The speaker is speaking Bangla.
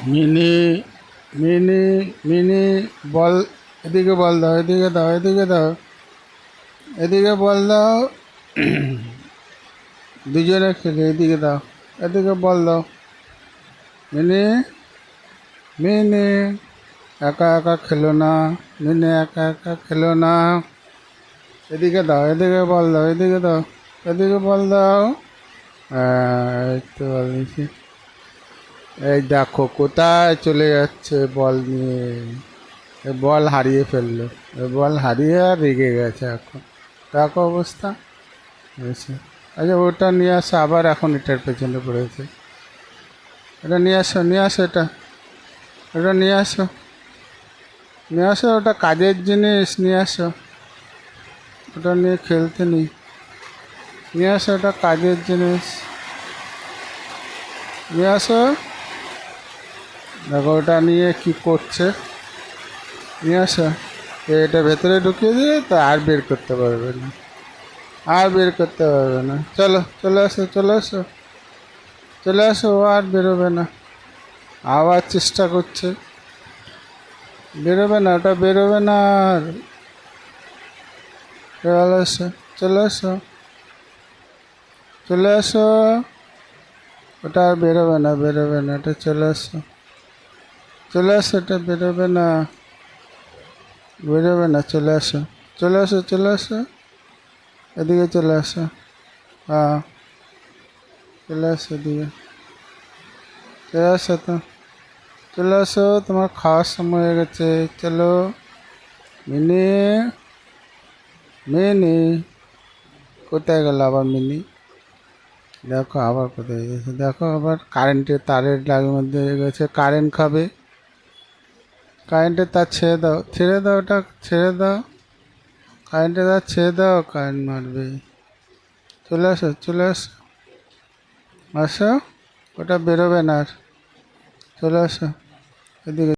মিনি মিনি মিনি বল, এদিকে বল দাও, এদিকে দাও, এদিকে দাও, এদিকে বল দাও। দুজনে খেলে, এদিকে দাও, এদিকে বল দাও। মিনি মিনি একা একা খেলো না, মিনি একা একা খেলো না। এদিকে দাও, এদিকে বল দাও, এদিকে দাও, এদিকে বল দাও। এই তো বল দিয়েছি। এই দেখো কোথায় চলে যাচ্ছে বল নিয়ে। এ বল হারিয়ে ফেললো। এ বল হারিয়ে আর রেগে গেছে এখন। দেখো অবস্থা হয়েছে। আচ্ছা ওটা নিয়ে আসো, আবার এখন এটার পেছনে পড়েছে। এটা নিয়ে আসো, নিয়ে আসো, এটা নিয়ে আসো, নিয়ে আসো, ওটা কাজের জিনিস, নিয়ে আসো। ওটা নিয়ে খেলতে নেই, নিয়ে আসো, ওটা কাজের জিনিস, নিয়ে আসো। দেখো ওটা নিয়ে কি করছে, নিয়ে আসো। এটা ভেতরে ঢুকিয়ে দিয়ে তো আর বের করতে পারবে না, আর বের করতে পারবে না। চলো চলে আসো, চলে আসো, চলে আসো, ও আর বেরোবে না। আবার চেষ্টা করছে, বেরোবে না, ওটা বেরোবে না আর। চলে আসো, চলে আসো, চলে আসো। ওটা আর বেরোবে না, বেরোবে না, এটা চলে আসো, চলে আসো, এটা বেরোবে না, বেরোবে না, চলে আসো, চলে আসো, চলে আসো, এদিকে চলে আসো। হ্যাঁ চলে আসো, এদিকে চলে আসো তো, চলে আসো, তোমার খাওয়ার সময় হয়ে গেছে। চলো মিনি, মিনি কোথায় গেল আবার মিনি? দেখো আবার কোথায় গেছে, দেখো আবার কারেন্টের তারের লাগের মধ্যে গেছে, কারেন্ট খাবে। কারেন্টের তার ছেড়ে দাও, ছেড়ে দাও, ওটা ছেড়ে দাও, কারেন্টের তার ছেড়ে দাও, কারেন্ট মারবে। চলে আসো, চলে আসো, আসো, ওটা বেরোবে না আর। চলে আসো এদিকে।